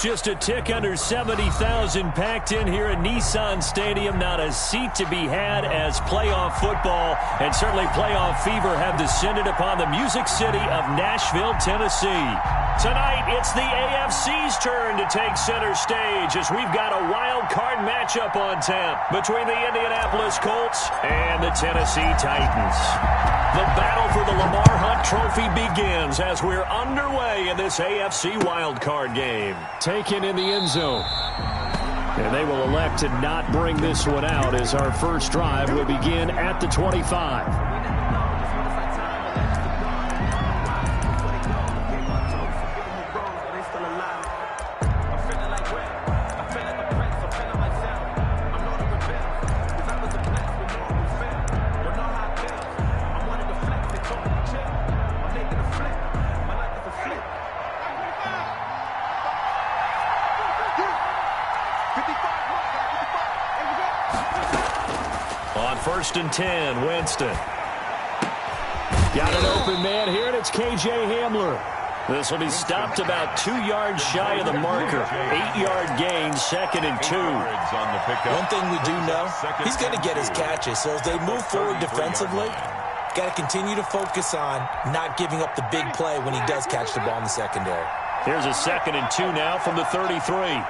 Just a tick under 70,000 packed in here at Nissan Stadium. Not a seat to be had as playoff football and certainly playoff fever have descended upon the Music City of Nashville, Tennessee. Tonight, it's the AFC's turn to take center stage as we've got a wild card matchup on tap between the Indianapolis Colts and the Tennessee Titans. The battle for the Lamar Hunt Trophy begins as we're underway in this AFC wildcard game. Taken in the end zone. And they will elect to not bring this one out as our first drive will begin at the 25. First and 10, Winston. Got an open man here, and it's K.J. Hamler. This will be stopped about 2 yards shy of the marker. 8-yard gain, 2nd and 2. One thing we do know, he's going to get his catches. So as they move forward defensively, got to continue to focus on not giving up the big play when he does catch the ball in the secondary. Here's a 2nd and 2 now from the 33.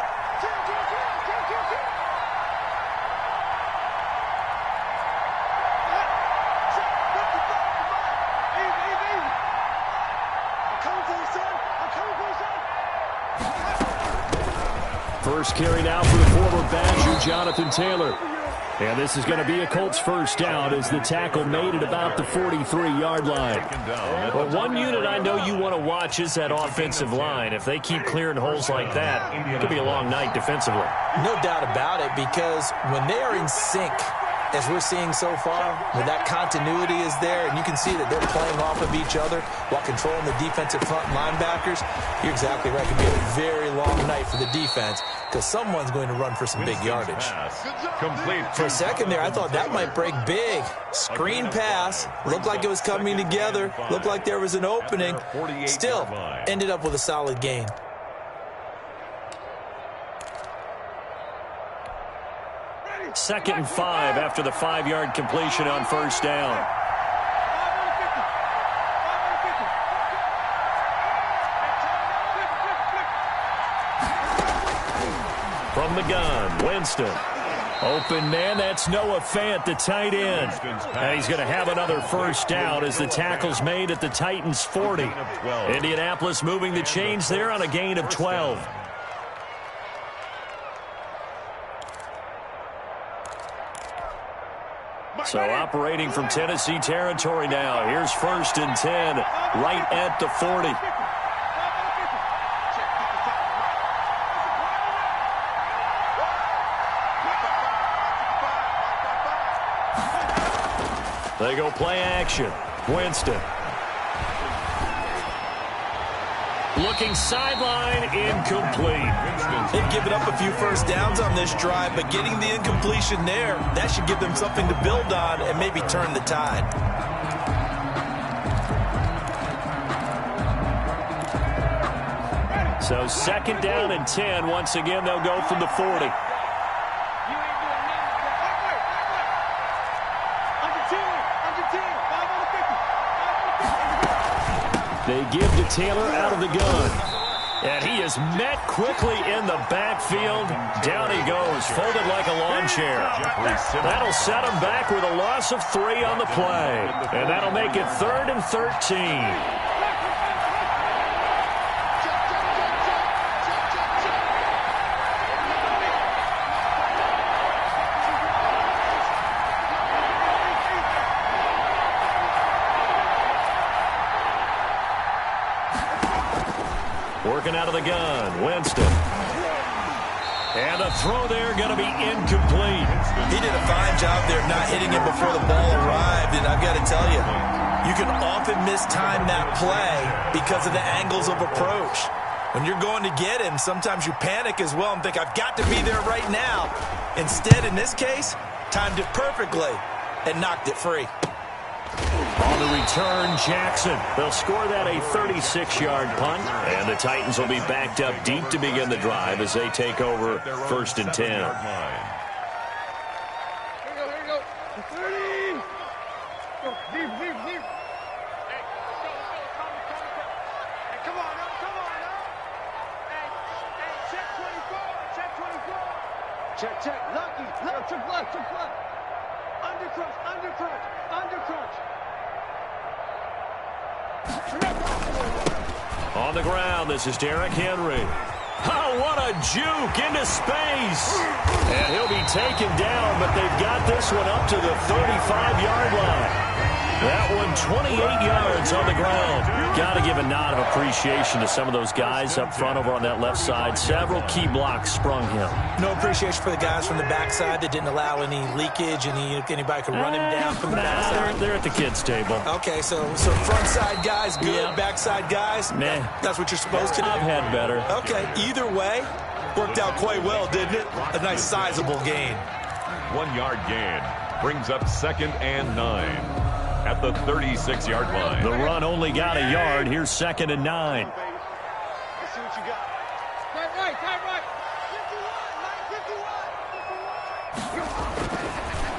First carry now for the former Badger, Jonathan Taylor. And this is going to be a Colts first down as the tackle made at about the 43-yard line. Well, one unit I know you want to watch is that offensive line. If they keep clearing holes like that, it could be a long night defensively. No doubt about it, because when they are in sync, as we're seeing so far, when that continuity is there, and you can see that they're playing off of each other while controlling the defensive front linebackers, you're exactly right. It could be a very long night for the defense because someone's going to run for some big yardage. For a second there, I thought that might break big. Screen pass. Looked like it was coming together. Looked like there was an opening. Still, ended up with a solid gain. Second and 5 after the 5-yard completion on first down. From the gun, Winston. Open man, that's Noah Fant, the tight end. And he's going to have another first down as the tackle's made at the Titans' 40. Indianapolis moving the chains there on a gain of 12. So operating from Tennessee territory now. Here's first and 10, right at the 40. They go play action. Winston. Looking sideline, incomplete. They've given up a few first downs on this drive, but getting the incompletion there, that should give them something to build on and maybe turn the tide. So second down and 10. Once again, they'll go from the 40. They give to Taylor out of the gun. And he is met quickly in the backfield. Down he goes, folded like a lawn chair. That'll set him back with a loss of 3 on the play. And that'll make it 3rd and 13. Working out of the gun, Winston. And the throw there going to be incomplete. He did a fine job there not hitting him before the ball arrived. And I've got to tell you, you can often mistime that play because of the angles of approach. When you're going to get him, sometimes you panic as well and think, I've got to be there right now. Instead, in this case, timed it perfectly and knocked it free. On the return, Jackson. They'll score that a 36-yard punt, and the Titans will be backed up deep to begin the drive as they take over 1st and 10. Here we go. 30. Go deep. Hey, come on now. Hey, check 24. Check. Lucky. Check left. Undercrunch. On the ground, this is Derrick Henry. Oh, what a juke into space. And he'll be taken down, but they've got this one up to the 35-yard line. That one 28 yards on the ground. Got to give a nod of appreciation to some of those guys up front over on that left side. Several key blocks sprung him. No appreciation for the guys from the backside that didn't allow any leakage, anybody could run him down from the backside. They're at the kids' table. Okay, so front side guys good, Yeah. Backside guys, that's what you're supposed to do? I've had better. Okay, either way, worked out quite well, didn't it? A nice sizable gain. 1-yard gain brings up 2nd and 9 at the 36-yard line. The run only got a yard. Here's 2nd and 9. Let's see what you got. Right.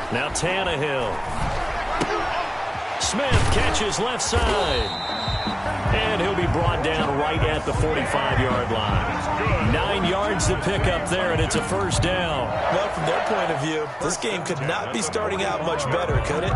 51. Now Tannehill. Smith catches left side. And he'll be brought down right at the 45-yard line. 9 yards to pick up there, and it's a 1st down. Well, from their point of view, this game could not be starting out much better, could it?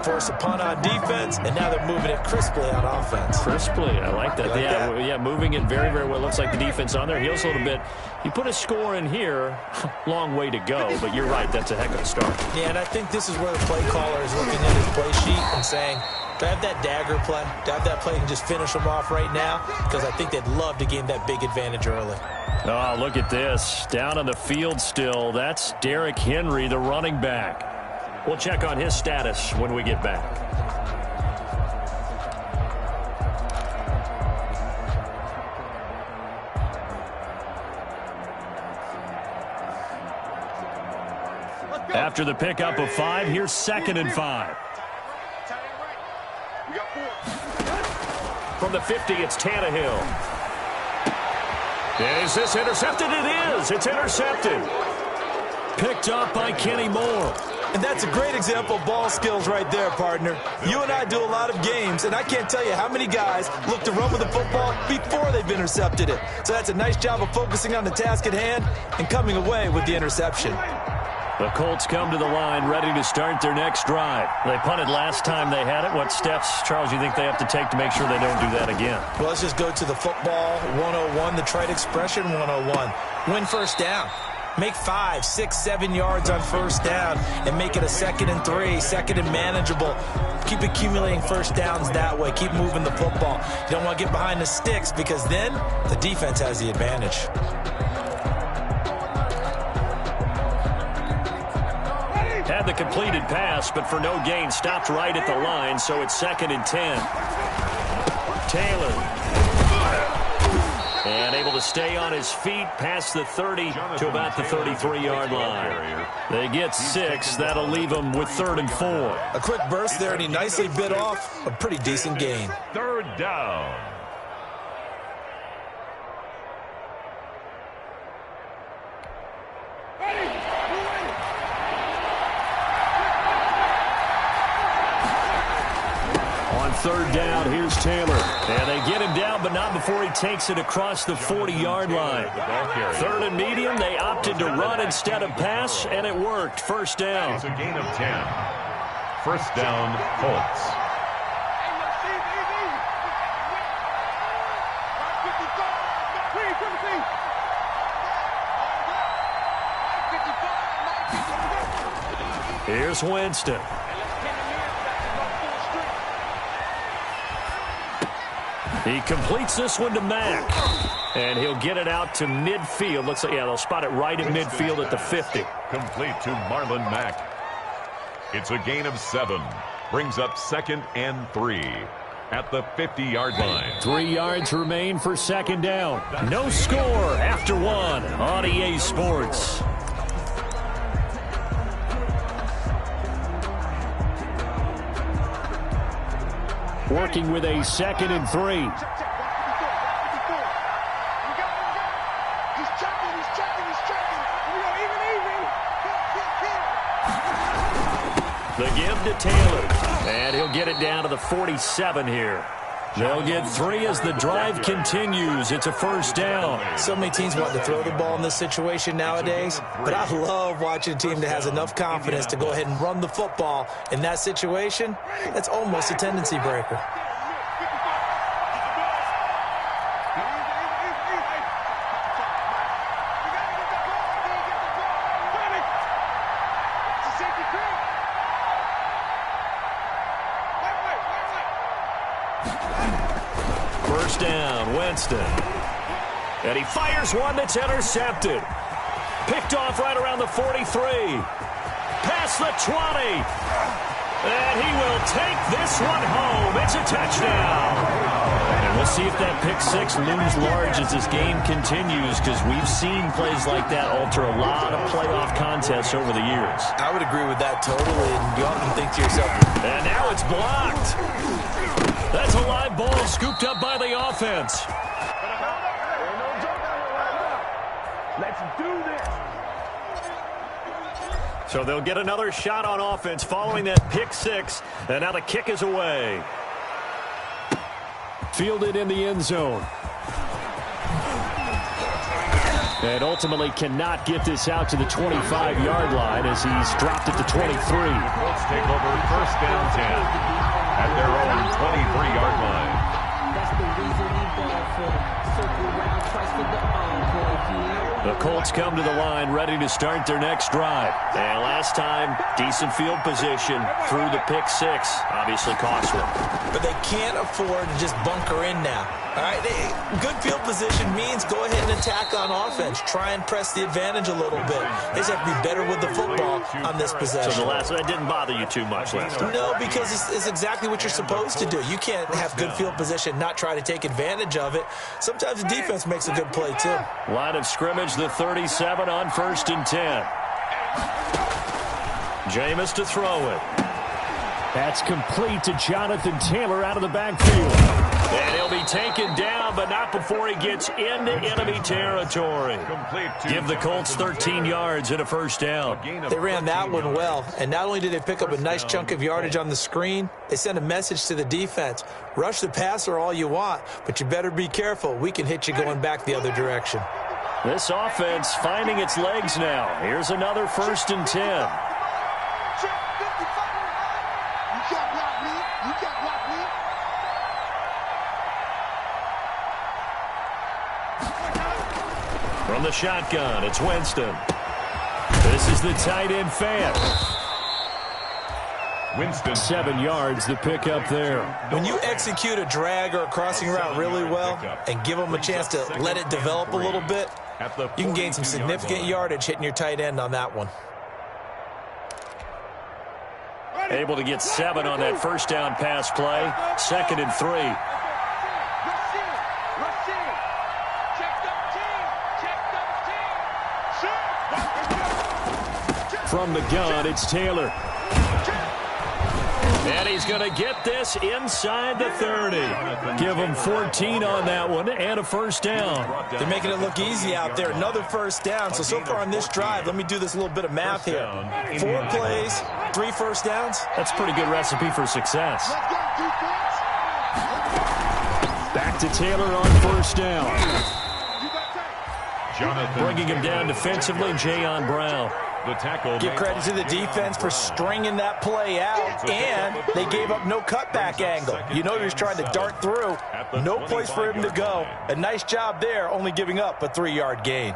Force a punt on defense, and now they're moving it crisply on offense. Crisply, I like that. Yeah, moving it very, very well. Looks like the defense on their heels a little bit. You put a score in here, long way to go, but you're right, that's a heck of a start. Yeah, and I think this is where the play caller is looking at his play sheet and saying, do I have that dagger play? Do I have that play and just finish them off right now? Because I think they'd love to gain that big advantage early. Oh, look at this. Down on the field still. That's Derrick Henry, the running back. We'll check on his status when we get back. After the pickup of 5, here's 2nd and 5. From the 50, it's Tannehill. Is this intercepted? It is. It's intercepted. Picked up by Kenny Moore. And that's a great example of ball skills right there, partner. You and I do a lot of games, and I can't tell you how many guys look to run with the football before they've intercepted it. So that's a nice job of focusing on the task at hand and coming away with the interception. The Colts come to the line ready to start their next drive. They punted last time they had it. What steps, Charles, you think they have to take to make sure they don't do that again? Well, let's just go to the football 101, the trite expression 101. Win 1st down. Make 5, 6, 7 yards on 1st down and make it a 2nd and 3, 2nd and manageable. Keep accumulating 1st downs that way. Keep moving the football. You don't want to get behind the sticks because then the defense has the advantage. Had the completed pass, but for no gain, stopped right at the line, so it's 2nd and 10. Taylor. And able to stay on his feet past the 30 to about the 33-yard line. They get 6. That'll leave them with 3rd and 4. A quick burst there, and he nicely bit off a pretty decent gain. 3rd down. On 3rd down, here's Taylor. And they get him down, but not before he takes it across the 40-yard line. 3rd and medium, they opted to run instead of pass, and it worked. 1st down. It's a gain of 10. 1st down, Colts. Here's Winston. He completes this one to Mack. And he'll get it out to midfield. Looks like, yeah, they'll spot it right at midfield at the 50. Complete to Marlon Mack. It's a gain of 7. Brings up 2nd and 3 at the 50-yard line. 3 yards remain for 2nd down. No score after 1 on EA Sports. working with a 2nd and 3. The give to Taylor, and he'll get it down to the 47 here. They'll get 3 as the drive continues. It's a first down. So many teams want to throw the ball in this situation nowadays, but I love watching a team that has enough confidence to go ahead and run the football. In that situation, that's almost a tendency breaker. First down, Winston. And he fires one that's intercepted. Picked off right around the 43. Past the 20. And he will take this one home. It's a touchdown. And we'll see if that pick 6 looms large as this game continues, because we've seen plays like that alter a lot of playoff contests over the years. I would agree with that totally, and you often think to yourself, and now it's blocked. That's a live ball scooped up by the offense. Let's do this. So they'll get another shot on offense following that pick 6, and now the kick is away. Fielded in the end zone. And ultimately cannot get this out to the 25-yard line as he's dropped it to 23. Colts take over first down 10 at their own 23-yard line. That's the reason we ball for circle around, twice for the encore. The Colts come to the line ready to start their next drive. And last time, decent field position through the pick 6. Obviously costly. But they can't afford to just bunker in now. All right, good field position means go ahead and attack on offense. Try and press the advantage a little bit. They just have to be better with the football on this possession. So that didn't bother you too much last time? No, because it's exactly what you're supposed to do. You can't have good field position, not try to take advantage of it. Sometimes the defense makes a good play, too. Line of scrimmage, the 37 on 1st and 10. Jameis to throw it. That's complete to Jonathan Taylor out of the backfield. And he'll be taken down, but not before he gets into enemy territory. Give the Colts 13 yards and a first down. They ran that one well, and not only did they pick up a nice chunk of yardage on the screen, they sent a message to the defense. Rush the passer all you want, but you better be careful. We can hit you going back the other direction. This offense finding its legs now. Here's another 1st and 10. From the shotgun, it's Winston. This is the tight end fan. Winston. 7 yards, the pickup there. When you execute a drag or a crossing route really well and give them a chance to let it develop a little bit, you can gain some significant yardage hitting your tight end on that one. Able to get 7 on that first down pass play. 2nd and 3. From the gun, it's Taylor. And he's going to get this inside the 30. Give him 14 on that one and a first down. They're making it look easy out there. Another first down. So far on this drive, let me do this little bit of math here. 4 plays, 3 first downs. That's a pretty good recipe for success. Back to Taylor on first down. Bringing him down defensively, Jayon Brown. The tackle. Give credit to the defense for stringing that play out, and they gave up no cutback angle. You know he was trying to dart through. No place for him to go. A nice job there, only giving up a 3-yard gain.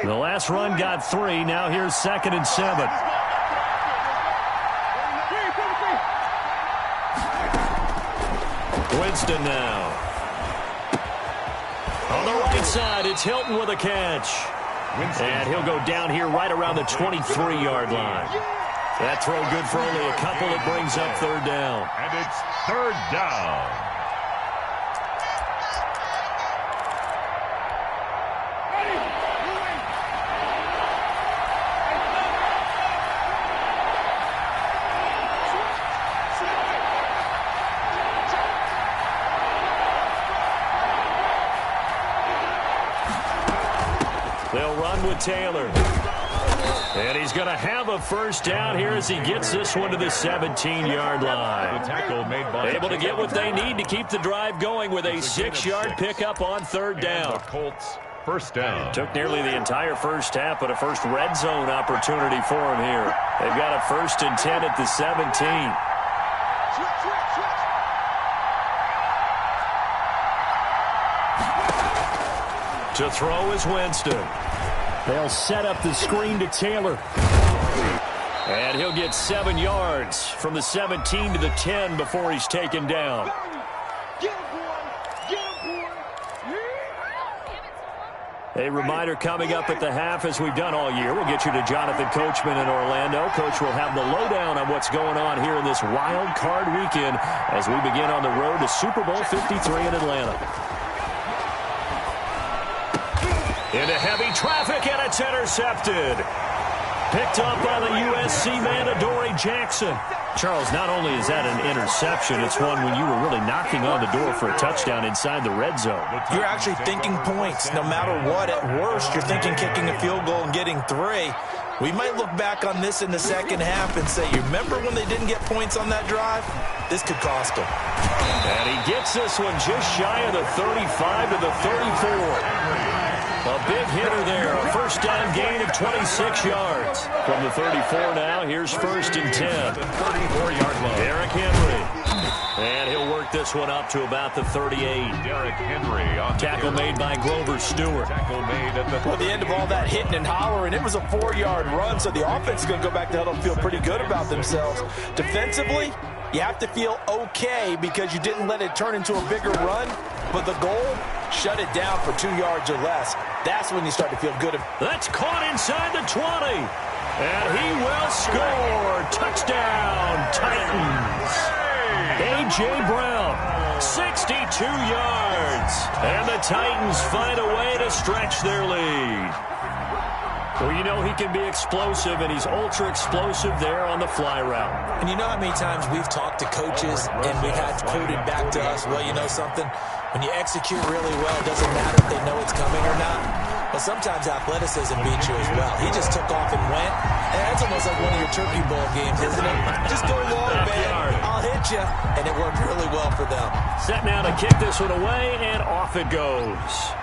The last run got 3. Now here's 2nd and 7. Winston now. On the right side, it's Hilton with a catch. And he'll go down here right around the 23-yard line. That throw good for only a couple. It brings up 3rd down. And it's 3rd down. with Taylor. And he's going to have a first down here as he gets this one to the 17-yard line. The tackle made by Able to get what they need to keep the drive going with a 6-yard pickup on third down. The Colts first down. Took nearly the entire first half, but a first red zone opportunity for him here. They've got a 1st and 10 at the 17. To throw is Winston. They'll set up the screen to Taylor. And he'll get 7 yards from the 17 to the 10 before he's taken down. A reminder coming up at the half, as we've done all year. We'll get you to Jonathan Coachman in Orlando. Coach will have the lowdown on what's going on here in this wild card weekend as we begin on the road to Super Bowl 53 in Atlanta. Into heavy traffic, and it's intercepted. Picked up by the USC man, Adoree Jackson. Charles, not only is that an interception, it's one when you were really knocking on the door for a touchdown inside the red zone. You're actually thinking points. No matter what, at worst, you're thinking kicking a field goal and getting 3. We might look back on this in the second half and say, you remember when they didn't get points on that drive? This could cost them. And he gets this one just shy of the 35 to the 34. A big hitter there. A first down gain of 26 yards. From the 34 now, here's 1st and 10. 34-yard line. Derrick Henry. And he'll work this one up to about the 38. Derrick Henry on Tackle made by Grover Stewart. Tackle made at the... Well, the end of all that hitting and hollering, it was a 4-yard run, so the offense is going to go back to huddle and feel pretty good about themselves. Defensively, you have to feel okay because you didn't let it turn into a bigger run, but the goal, shut it down for 2 yards or less. That's when you start to feel good. That's caught inside the 20. And he will score. Touchdown, Titans. A.J. Brown, 62 yards. And the Titans find a way to stretch their lead. Well, you know he can be explosive, and he's ultra-explosive there on the fly route. And you know how many times we've talked to coaches and we've had quoted back to us, well, you know something? When you execute really well, it doesn't matter if they know it's coming or not. But sometimes athleticism beats you as well. He just took off and went. And that's almost like one of your Turkey Bowl games, isn't it? Just go long, man. I'll hit you. And it worked really well for them. Set now to kick this one away, and off it goes.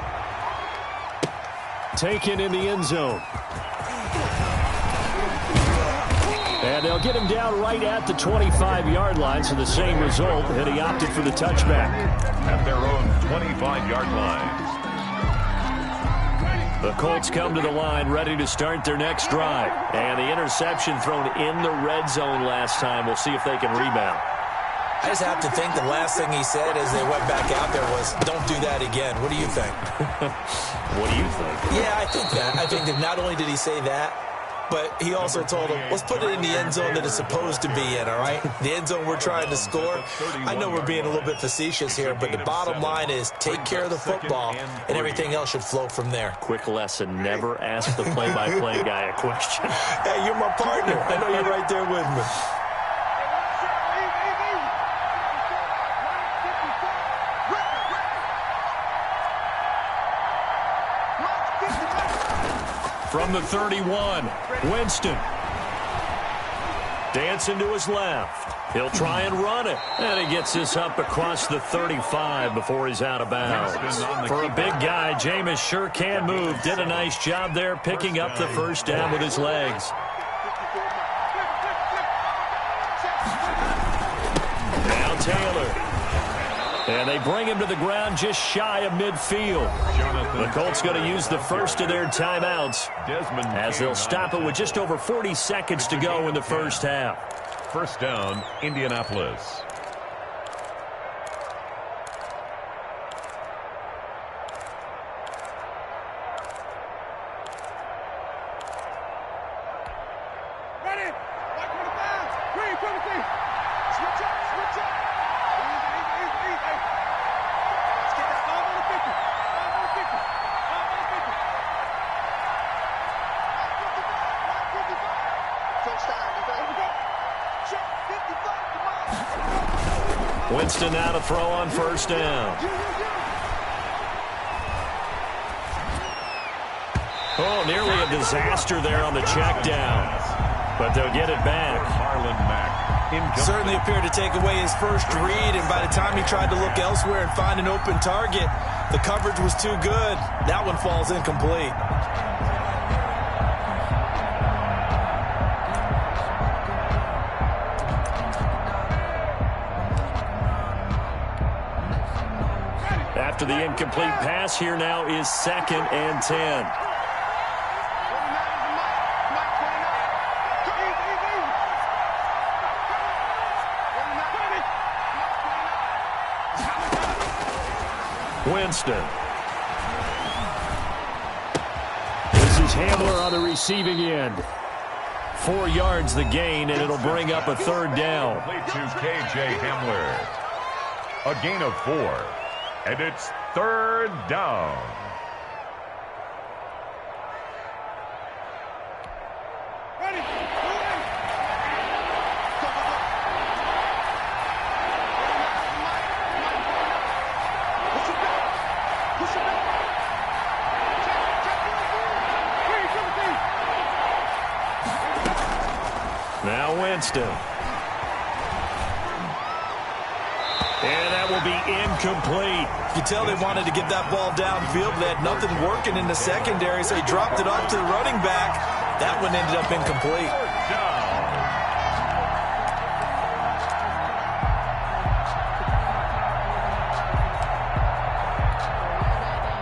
Taken in the end zone. And they'll get him down right at the 25-yard line, so the same result, and he opted for the touchback. At their own 25-yard line. The Colts come to the line ready to start their next drive. And the interception thrown in the red zone last time. We'll see if they can rebound. I just have to think the last thing he said as they went back out there was, don't do that again. What do you think? What do you think? Yeah, I think that. I think that not only did he say that, but he also told him, let's put it in the end zone that it's supposed to be in, all right? The end zone we're trying to score. I know we're being a little bit facetious here, but the bottom line is take care of the football, and everything else should flow from there. Quick lesson, never ask the play-by-play guy a question. Hey, you're my partner. I know you're right there with me. From the 31, Winston. Dancing to his left. He'll try and run it. And he gets this up across the 35 before he's out of bounds. For a big guy, Jameis sure can move. Did a nice job there picking up the first down with his legs. Now Taylor. And they bring him to the ground just shy of midfield. The Colts going to use the first of their timeouts as they'll stop it with just over 40 seconds to go in the first half. First down, Indianapolis. Ready? 125. Green, Timothy. Switch up, switch up. Easy. Let's get that 5 on the 50. 5 on the 50. 5 on the 50. 555. Touchdown. Here we go. Check 55. Come on. Winston now to throw on first down. Oh, nearly a disaster there on the check down. But they'll get it back. Marlon Mack. Certainly appeared to take away his first read, and by the time he tried to look elsewhere and find an open target, the coverage was too good. That one falls incomplete. After the incomplete pass, here now is 2nd and 10. Winston. This is Hamler on the receiving end. 4 yards the gain, and it'll bring up a 3rd down. Play to K.J. Hamler. A gain of 4. And it's 3rd down. Ready. Now Winston. And that will be incomplete. You tell they wanted to get that ball downfield. They had nothing working in the secondary, so he dropped it off to the running back. That one ended up incomplete.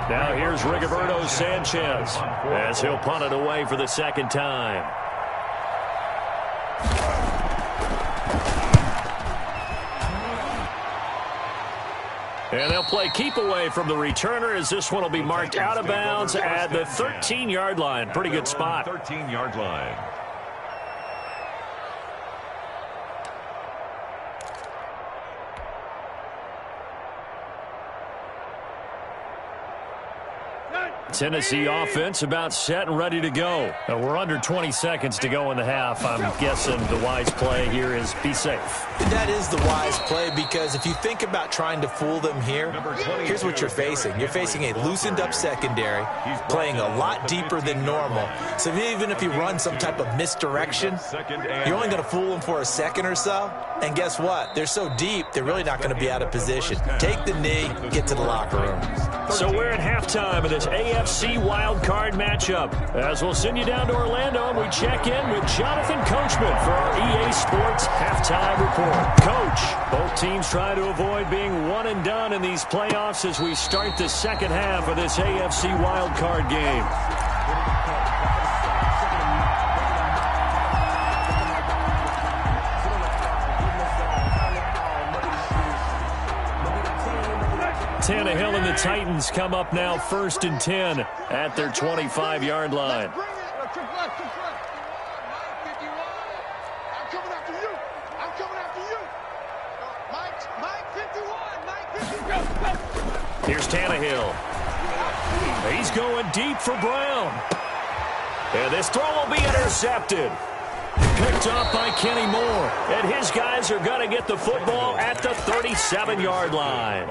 Now here's Rigoberto Sanchez as he'll punt it away for the 2nd time. And they'll play keep away from the returner as this one will be marked out of bounds at the 13-yard line. Pretty good spot. 13-yard line. Tennessee offense about set and ready to go. We're under 20 seconds to go in the half. I'm guessing the wise play here is be safe. That is the wise play, because if you think about trying to fool them here, here's what you're facing. You're facing a loosened up secondary, playing a lot deeper than normal. So even if you run some type of misdirection, you're only going to fool them for a second or so. And guess what? They're so deep, they're really not going to be out of position. Take the knee, get to the locker room. So we're at halftime of this AFC wild card matchup. As we'll send you down to Orlando, and we check in with Jonathan Coachman for our EA Sports halftime report. Coach, both teams try to avoid being one and done in these playoffs as we start the 2nd half of this AFC wild card game. Tannehill and the Titans come up now 1st and 10 at their 25-yard line. Here's Tannehill. He's going deep for Brown. And this throw will be intercepted. Picked up by Kenny Moore. And his guys are going to get the football at the 37-yard line.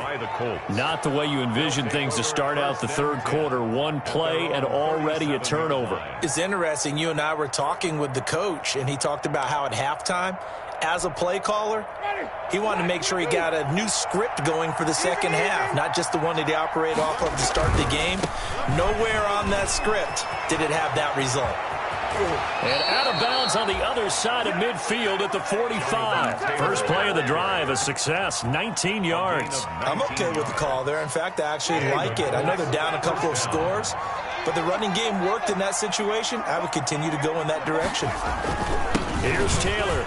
Not the way you envision things to start out the 3rd quarter. One play and already a turnover. It's interesting. You and I were talking with the coach, and he talked about how at halftime, as a play caller, he wanted to make sure he got a new script going for the 2nd half, not just the one that he operated off of to start the game. Nowhere on that script did it have that result. And out of bounds on the other side of midfield at the 45. First play of the drive, a success, 19 yards. I'm okay with the call there. In fact, I actually like it. I know they're down a couple of scores, but the running game worked in that situation. I would continue to go in that direction. Here's Taylor.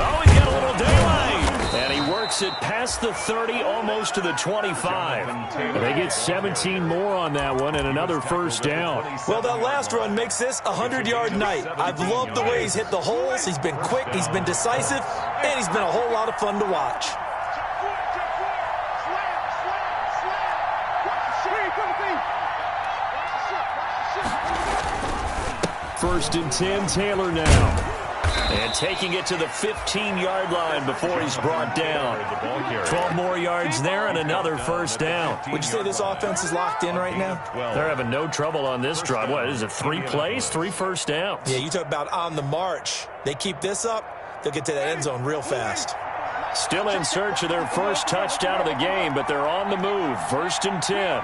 Oh, he's got a little daylight. And he works it past the 30, almost to the 25. And they get 17 more on that one and another 1st down. Well, that last run makes this a 100-yard night. I've loved the way he's hit the holes. He's been quick, he's been decisive, and he's been a whole lot of fun to watch. Slam. 1st and 10, Taylor now. And taking it to the 15-yard line before he's brought down. 12 more yards there and another first down. Would you say this offense is locked in right now? They're having no trouble on this drive. What is it, 3 plays, 3 first downs? Yeah, you talk about on the march. They keep this up, they'll get to that end zone real fast. Still in search of their first touchdown of the game, but they're on the move. 1st and 10.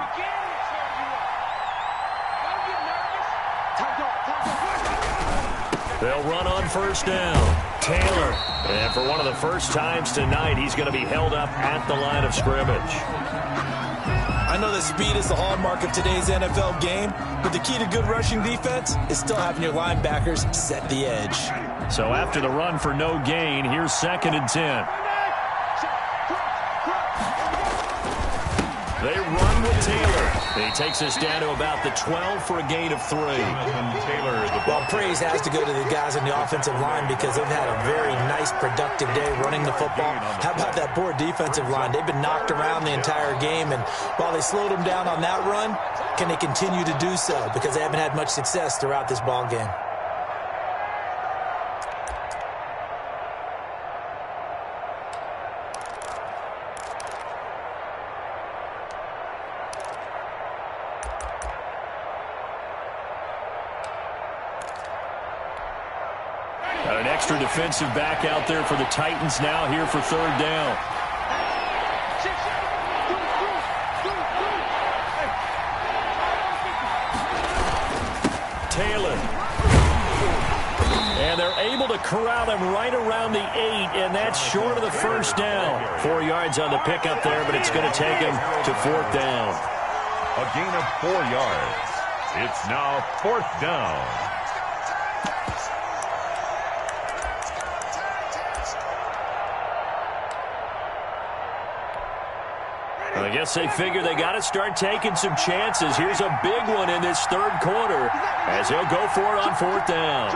They'll run on first down. Taylor. And for one of the first times tonight, he's going to be held up at the line of scrimmage. I know that speed is the hallmark of today's NFL game, but the key to good rushing defense is still having your linebackers set the edge. So after the run for no gain, here's 2nd and 10. They run with Taylor. He takes us down to about the 12 for a gain of 3. Well, praise has to go to the guys on the offensive line because they've had a very nice, productive day running the football. How about that poor defensive line? They've been knocked around the entire game, and while they slowed them down on that run, can they continue to do so? Because they haven't had much success throughout this ball game. Got an extra defensive back out there for the Titans now here for 3rd down. Taylor. And they're able to corral him right around the 8, and that's short of the first down. 4 yards on the pickup there, but it's going to take him to 4th down. A gain of 4 yards. It's now 4th down. I guess they figure they got to start taking some chances. Here's a big one in this 3rd quarter as he'll go for it on 4th down.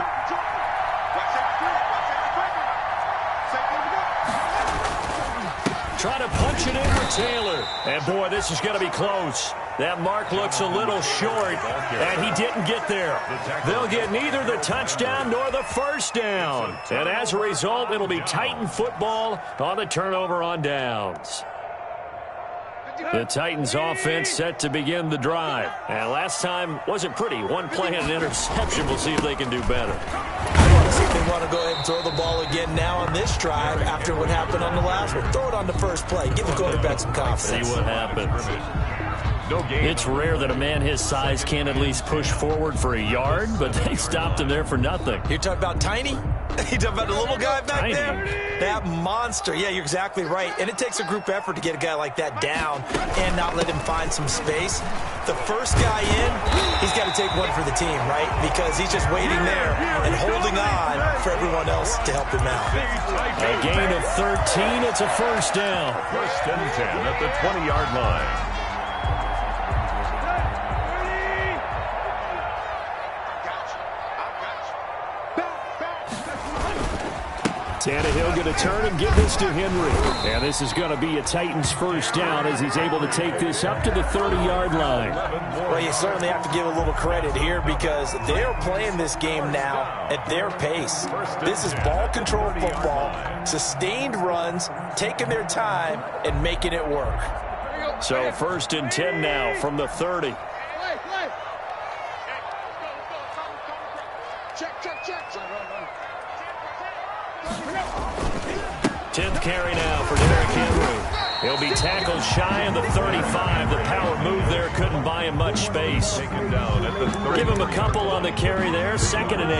Trying to punch it in with Taylor. And, boy, this is going to be close. That mark looks a little short, and he didn't get there. They'll get neither the touchdown nor the first down. And as a result, it'll be Titan football on the turnover on downs. The Titans offense set to begin the drive. And last time wasn't pretty. One play and an interception. We'll see if they can do better. I want to see if they want to go ahead and throw the ball again now on this drive after what happened on the last one. Throw it on the first play. Give the quarterback some confidence. See what happens. It's rare that a man his size can at least push forward for a yard, but they stopped him there for nothing. You're talking about Tiny? You talking about the little guy back there? That monster. Yeah, you're exactly right. And it takes a group effort to get a guy like that down and not let him find some space. The first guy in, he's got to take one for the team, right? Because he's just waiting there and holding on for everyone else to help him out. A gain of 13. It's a first down. 1st and 10 at the 20-yard line. Tannehill going to turn and give this to Henry. And this is going to be a Titans first down as he's able to take this up to the 30-yard line. Well, you certainly have to give a little credit here because they're playing this game now at their pace. This is ball control football, sustained runs, taking their time, and making it work. So 1st and 10 now from the 30. Check. 10th carry now for Derrick Henry. He'll be tackled shy of the 35. The power move there couldn't buy him much space. Give him a couple on the carry there. 2nd and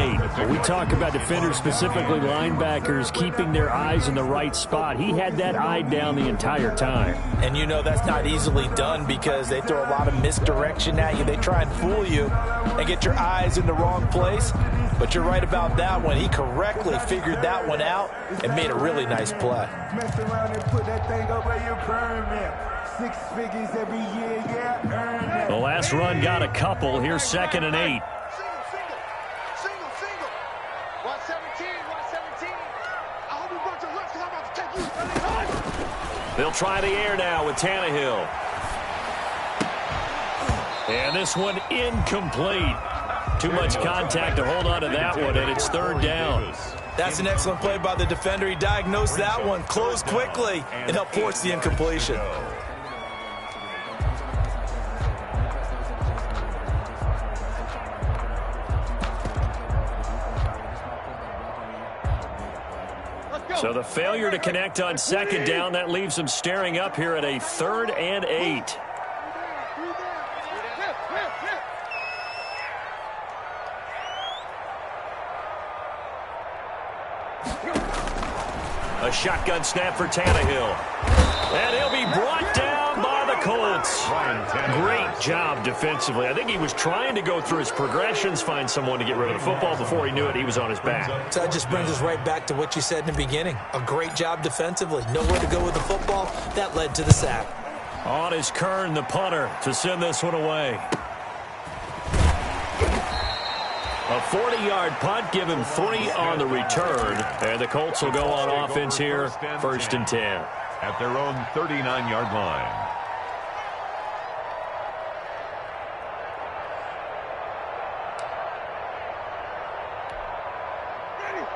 8. We talk about defenders, specifically linebackers, keeping their eyes in the right spot. He had that eye down the entire time. And you know that's not easily done because they throw a lot of misdirection at you. They try and fool you and get your eyes in the wrong place. But you're right about that one. He correctly figured that one out and made a really nice play. Mess around and put that thing up where you permit. 6 figures every year, yeah, earn it. The last run got a couple. Here's 2nd and 8. Single. 117. I hope you brought your left because I'm about to take you. They'll try the air now with Tannehill. And this one incomplete. Too much contact to hold on to that one, and it's 3rd down. That's an excellent play by the defender. He diagnosed that one, closed quickly, and helped force the incompletion. So the failure to connect on second down, that leaves them staring up here at a 3rd and 8. A shotgun snap for Tannehill. And he'll be brought down by the Colts. Great job defensively. I think he was trying to go through his progressions, find someone to get rid of the football. Before he knew it, he was on his back. So that just brings us right back to what you said in the beginning. A great job defensively. Nowhere to go with the football. That led to the sack. On is Kern, the punter, to send this one away. A 40-yard punt, give him 3 on the return. And the Colts will go on offense here, 1st and 10. At their own 39-yard line.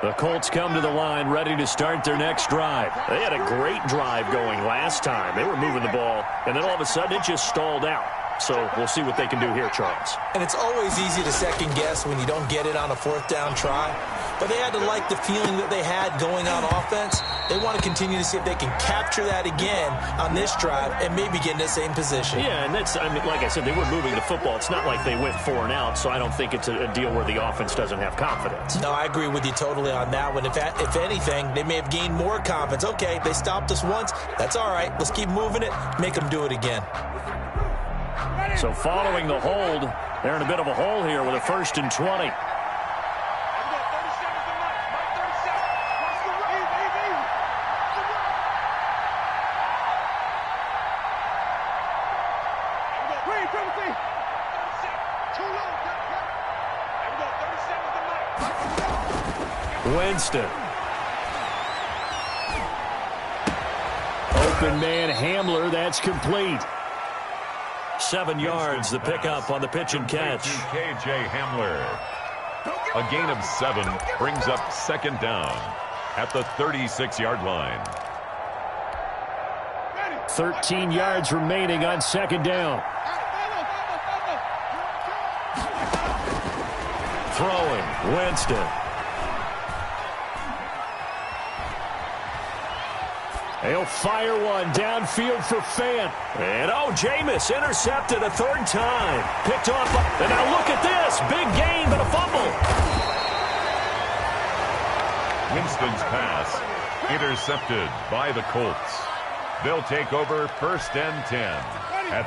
The Colts come to the line ready to start their next drive. They had a great drive going last time. They were moving the ball, and then all of a sudden it just stalled out. So we'll see what they can do here, Charles. And it's always easy to second guess when you don't get it on a 4th down try. But they had to like the feeling that they had going on offense. They want to continue to see if they can capture that again on this drive and maybe get in the same position. Yeah, and that's, I mean, like I said, they were moving the football. It's not like they went 4 and out, so I don't think it's a deal where the offense doesn't have confidence. No, I agree with you totally on that one. If anything, they may have gained more confidence. Okay, they stopped us once. That's all right. Let's keep moving it. Make them do it again. So following the hold, they're in a bit of a hole here with a 1st and 20. Winston. Open man Hamler, that's complete. 7 yards, the pickup on the pitch and catch. K.J. Hamler. A gain of 7 brings up 2nd down at the 36-yard line. 13 yards remaining on 2nd down. Throwing, Winston. He'll fire one downfield for Fant. And, Jameis intercepted a 3rd time. Picked off. And now look at this. Big gain, but a fumble. Winston's pass intercepted by the Colts. They'll take over 1st and 10.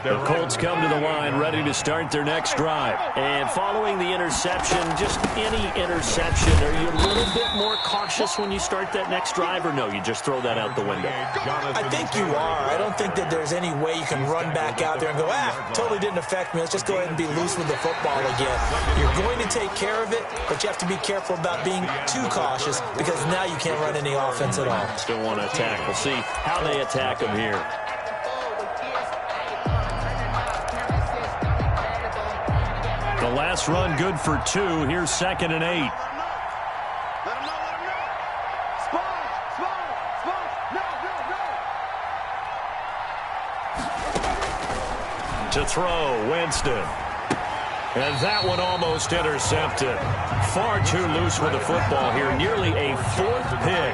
The Colts come to the line ready to start their next drive. And following the interception, just any interception, are you a little bit more cautious when you start that next drive, or no, you just throw that out the window? I think you are. I don't think that there's any way you can run back out there and go, totally didn't affect me. Let's just go ahead and be loose with the football again. You're going to take care of it, but you have to be careful about being too cautious because now you can't run any offense at all. Still want to attack. We'll see how they attack them here. The last run good for 2. Here's 2nd and 8. To throw, Winston. And that one almost intercepted. Far too loose with the football here. Nearly a 4th pick.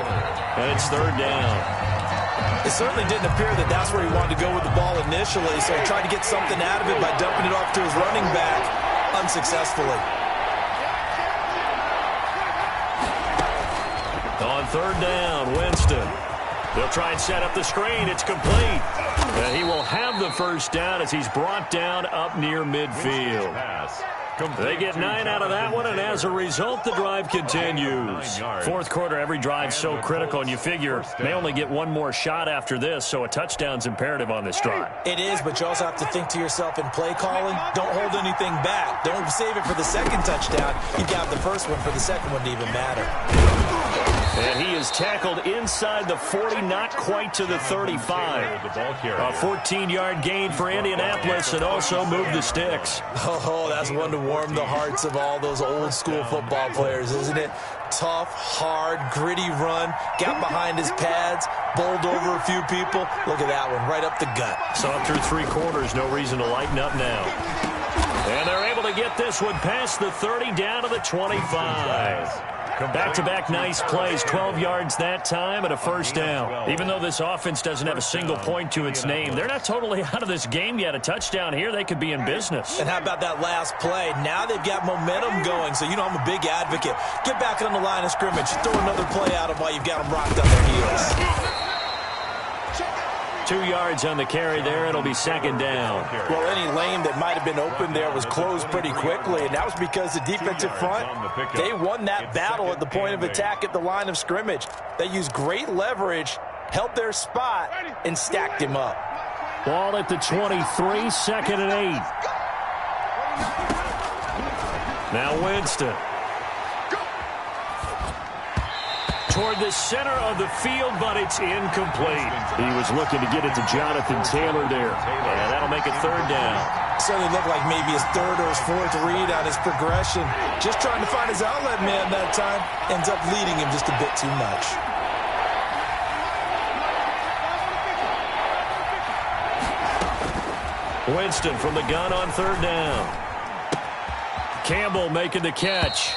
And it's 3rd down. It certainly didn't appear that that's where he wanted to go with the ball initially, so he tried to get something out of it by dumping it off to his running back unsuccessfully. On 3rd down, Winston. They'll try and set up the screen. It's complete. And he will have the 1st down as he's brought down up near midfield. They get 9 out of that one, and as a result, the drive continues. 4th quarter, every drive's so critical, and you figure they only get one more shot after this, so a touchdown's imperative on this drive. It is, but you also have to think to yourself in play calling, don't hold anything back. Don't save it for the 2nd touchdown. You've got the 1st one for the 2nd one to even matter. And he is tackled inside the 40, not quite to the 35. A 14-yard gain for Indianapolis, and also moved the sticks. Oh, that's one to warm the hearts of all those old-school football players, isn't it? tough, hard, gritty run. Got behind his pads, bowled over a few people. Look at that one, right up the gut. So through 3 quarters, no reason to lighten up now. And they're able to get this one past the 30 down to the 25. Back-to-back nice plays, 12 yards that time and a first down. Even though this offense doesn't have a single point to its name, they're not totally out of this game yet. A touchdown here, they could be in business. And how about that last play? Now they've got momentum going, so you know I'm a big advocate. Get back on the line of scrimmage. Throw another play at them while you've got them rocked on their heels. 2 yards on the carry there. It'll be second down. Well, any lane that might have been open there was closed pretty quickly, and that was because the defensive front, they won that battle at the point of attack at the line of scrimmage. They used great leverage, held their spot, and stacked him up. Ball at the 23, second and 8. Now Winston. Toward the center of the field, but it's incomplete. He was looking to get it to Jonathan Taylor there. And that'll make it third down. Certainly looked like maybe his third or his fourth read on his progression. Just trying to find his outlet man that time. Ends up leading him just a bit too much. Winston from the gun on third down. Campbell making the catch.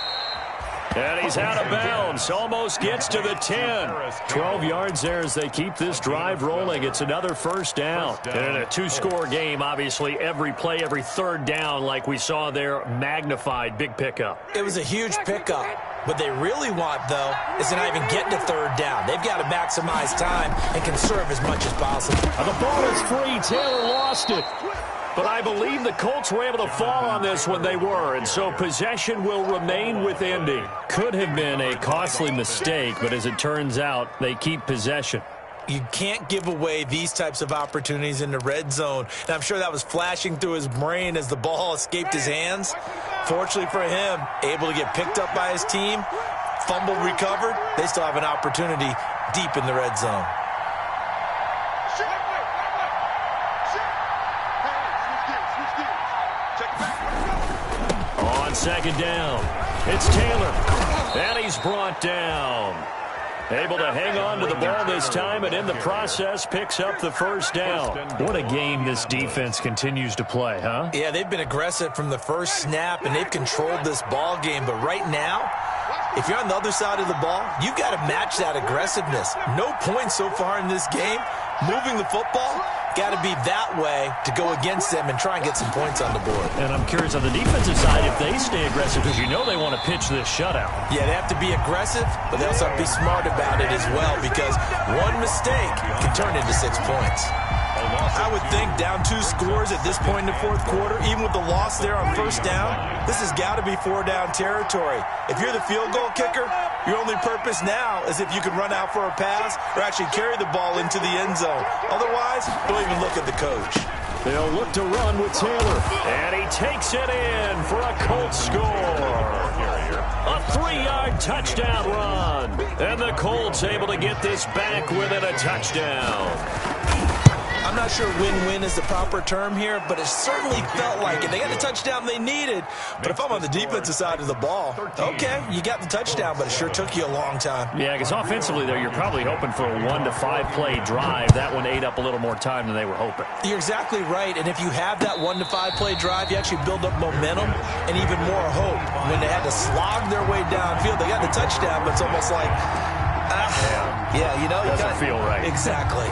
And he's out of bounds. Almost gets to the 10. 12 yards there as they keep this drive rolling. It's another first down. And in a 2-score game, obviously, every play, every third down, like we saw there, magnified. Big pickup. It was a huge pickup. What they really want, though, is to not even get to third down. They've got to maximize time and conserve as much as possible. The ball is free. Taylor lost it. But I believe the Colts were able to fall on this when they were, and so possession will remain with Indy. Could have been a costly mistake, but as it turns out, they keep possession. You can't give away these types of opportunities in the red zone. And I'm sure that was flashing through his brain as the ball escaped his hands. Fortunately for him, able to get picked up by his team, fumble recovered. They still have an opportunity deep in the red zone. Second down. It's Taylor. And he's brought down. Able to hang on to the ball this time, and in the process picks up the first down. What a game this defense continues to play, huh? Yeah, they've been aggressive from the first snap, and they've controlled this ball game. But right now, if you're on the other side of the ball, you've got to match that aggressiveness. No points so far in this game. Moving the football, got to be that way to go against them and try and get some points on the board. And I'm curious on the defensive side if they stay aggressive, because you know they want to pitch this shutout. Yeah, they have to be aggressive, but they also have to be smart about it as well, because one mistake can turn into 6 points. I would think down 2 scores at this point in the fourth quarter, even with the loss there on first down, this has got to be 4-down territory. If you're the field goal kicker, your only purpose now is if you can run out for a pass or actually carry the ball into the end zone. Otherwise, don't even look at the coach. They'll look to run with Taylor. And he takes it in for a Colts score. A 3-yard touchdown run. And the Colts able to get this back within a touchdown. I'm not sure win-win is the proper term here, but it certainly felt like it. They got the touchdown they needed, but if I'm on the defensive side of the ball, okay, you got the touchdown, but it sure took you a long time. Yeah, because offensively there, you're probably hoping for a 1 to 5 play drive. That one ate up a little more time than they were hoping. You're exactly right, and if you have that 1 to 5 play drive, you actually build up momentum and even more hope. When they had to slog their way downfield, they got the touchdown, but it's almost like, yeah, you know. Doesn't feel right. Exactly.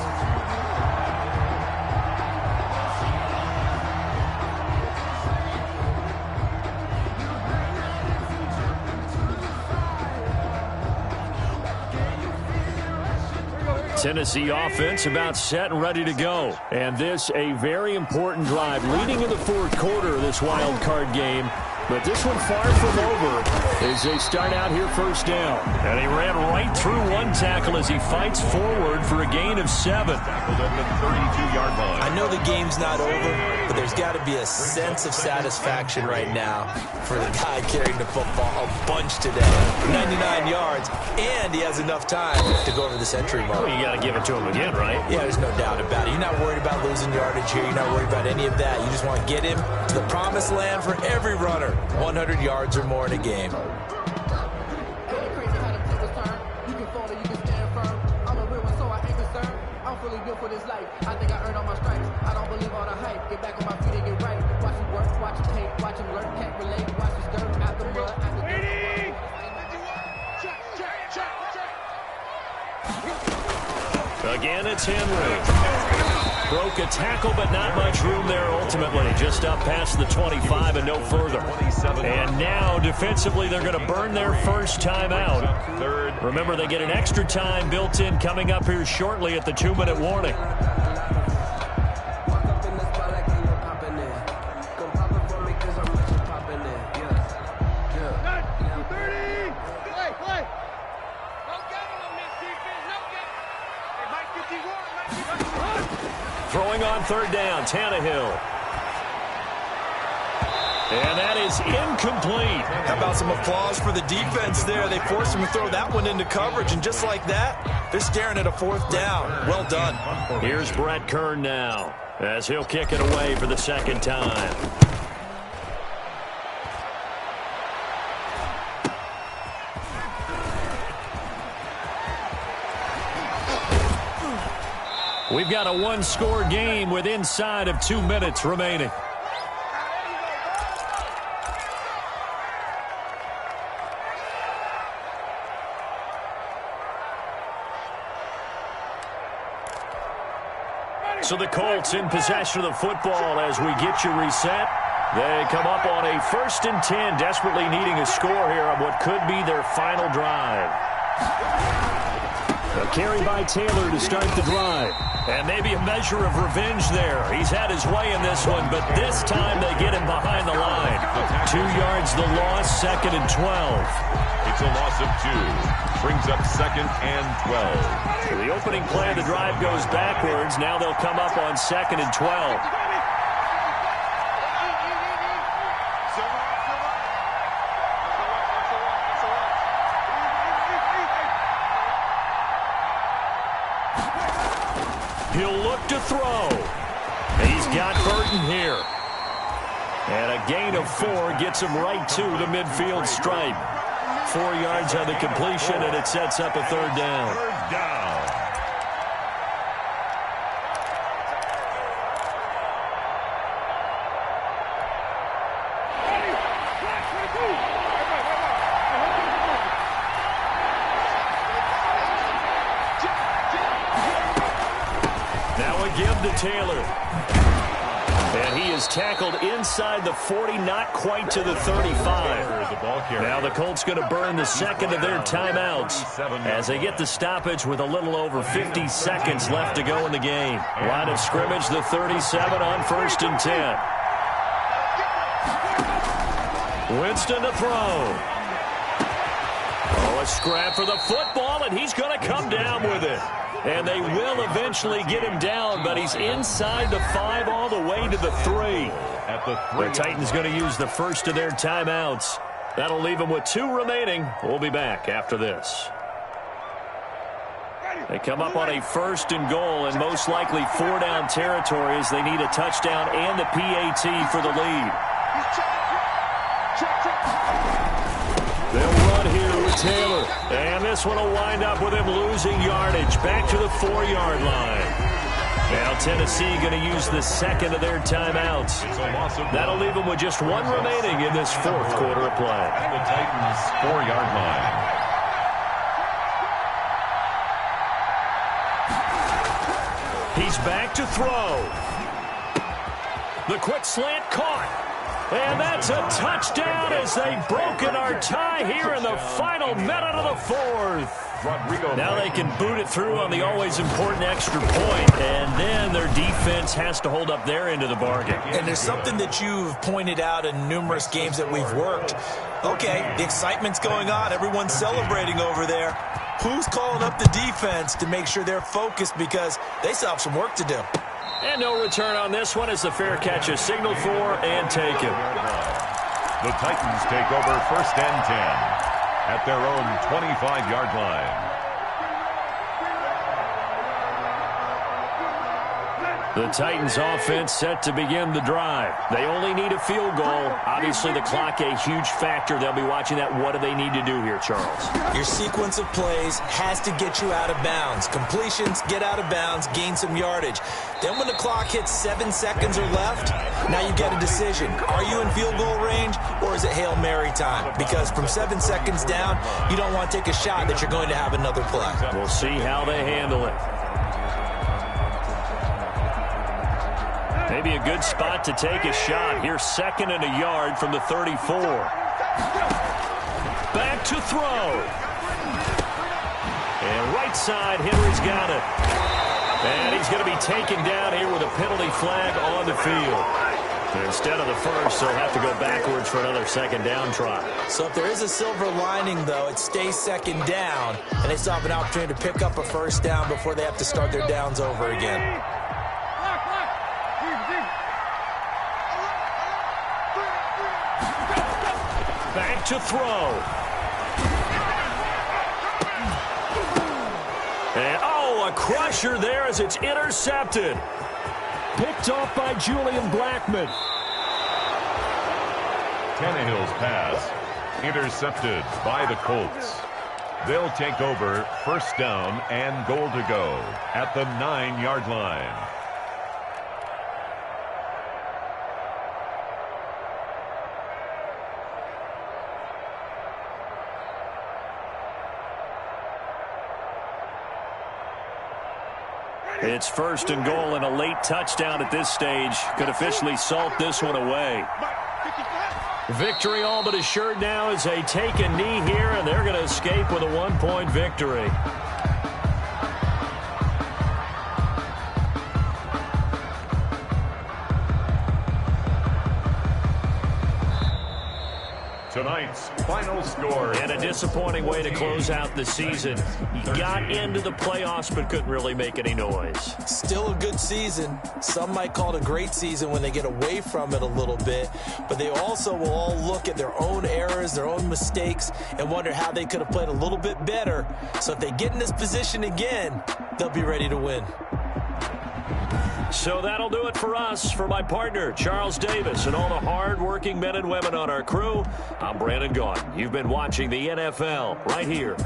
Tennessee offense about set and ready to go. And this a very important drive leading in the fourth quarter of this wild card game. But this one far from over as they start out here first down. And he ran right through one tackle as he fights forward for a gain of 7. I know the game's not over, but there's got to be a sense of satisfaction right now for the guy carrying the football a bunch today. 99 yards, and he has enough time to go over the century mark. Well, you got to give it to him again, right? Yeah, there's no doubt about it. You're not worried about losing yardage here. You're not worried about any of that. You just want to get him to the promised land for every runner. 100 yards or more in a game. phone and you can stand firm. I'm a real one, so I ain't concerned. I'm fully built for this life. I think I earned all my stripes. I don't believe all the hype. Get back on my feet and get right. Watch him work, watch him hate, watch him lurk, can't relate. Watch him stir out the mud, out the dirt. Again, it's Henry. Broke a tackle, but not much room there ultimately. Just up past the 25 and no further. And now, defensively, they're going to burn their first timeout. Remember, they get an extra time built in coming up here shortly at the 2-minute warning. Throwing on third down, Tannehill. And that is incomplete. How about some applause for the defense there? They forced him to throw that one into coverage, and just like that, they're staring at a fourth down. Well done. Here's Brett Kern now, as he'll kick it away for the second time. We've got a one-score game with inside of 2 minutes remaining. So the Colts in possession of the football as we get you reset. They come up on a 1st and 10, desperately needing a score here on what could be their final drive. A carry by Taylor to start the drive. And maybe a measure of revenge there. He's had his way in this one, but this time they get him behind the line. 2 yards the loss, 2nd and 12. It's a loss of 2. Brings up 2nd and 12. So the opening play of the drive goes backwards. Now they'll come up on 2nd and 12. He'll look to throw. He's got Burton here. And a gain of 4 gets him right to the midfield stripe. 4 yards on the completion, and it sets up a 3rd down. Third down. Give to Taylor. And he is tackled inside the 40, not quite to the 35. Now the Colts going to burn the 2nd of their timeouts as they get the stoppage with a little over 50 seconds left to go in the game. Line of scrimmage, the 37 on 1st and 10. Winston to throw. Oh, a scrap for the football, and he's going to come down with it. And they will eventually get him down, but he's inside the 5 all the way to the 3. The Titans going to use the first of their timeouts. That'll leave them with 2 remaining. We'll be back after this. They come up on a 1st and goal, and most likely 4-down territory as they need a touchdown and the PAT for the lead. They'll run here with Taylor. And this one will wind up with him losing yardage. Back to the 4-yard line. Now Tennessee going to use the 2nd of their timeouts. That'll leave them with just 1 remaining in this 4th quarter of play. At the Titans' 4-yard line. He's back to throw. The quick slant caught. And that's a touchdown as they've broken our tie here in the final minute of the 4th. Now they can boot it through on the always important extra point, and then their defense has to hold up their end of the bargain. And there's something that you've pointed out in numerous games that we've worked. Okay, the excitement's going on. Everyone's celebrating over there. Who's calling up the defense to make sure they're focused because they still have some work to do? And no return on this one as the fair catch is signaled for and taken. The Titans take over 1st and 10 at their own 25-yard line. The Titans offense set to begin the drive. They only need a field goal. Obviously, the clock a huge factor. They'll be watching that. What do they need to do here, Charles? Your sequence of plays has to get you out of bounds. Completions, get out of bounds, gain some yardage. Then when the clock hits 7 seconds or left, now you get a decision. Are you in field goal range or is it Hail Mary time? Because from 7 seconds down, you don't want to take a shot that you're going to have another play. We'll see how they handle it. Maybe a good spot to take a shot. Here's 2nd and a yard from the 34. Back to throw. And right side, Henry's got it. And he's going to be taken down here with a penalty flag on the field. And instead of the first, they'll have to go backwards for another 2nd down try. So if there is a silver lining, though, it stays 2nd down, and they still have an opportunity to pick up a 1st down before they have to start their downs over again. Back to throw. And, oh, a crusher there as it's intercepted. Picked off by Julian Blackmon. Tannehill's pass intercepted by the Colts. They'll take over 1st down and goal to go at the 9-yard line. It's 1st and goal and a late touchdown at this stage. Could officially salt this one away. Victory all but assured now as they take a knee here, and they're going to escape with a 1-point victory. Tonight's final score. And a disappointing way to close out the season. He got into the playoffs but couldn't really make any noise. Still a good season. Some might call it a great season when they get away from it a little bit. But they also will all look at their own errors, their own mistakes, and wonder how they could have played a little bit better. So if they get in this position again, they'll be ready to win. So that'll do it for us. For my partner, Charles Davis, and all the hard-working men and women on our crew, I'm Brandon Gaudin. You've been watching the NFL right here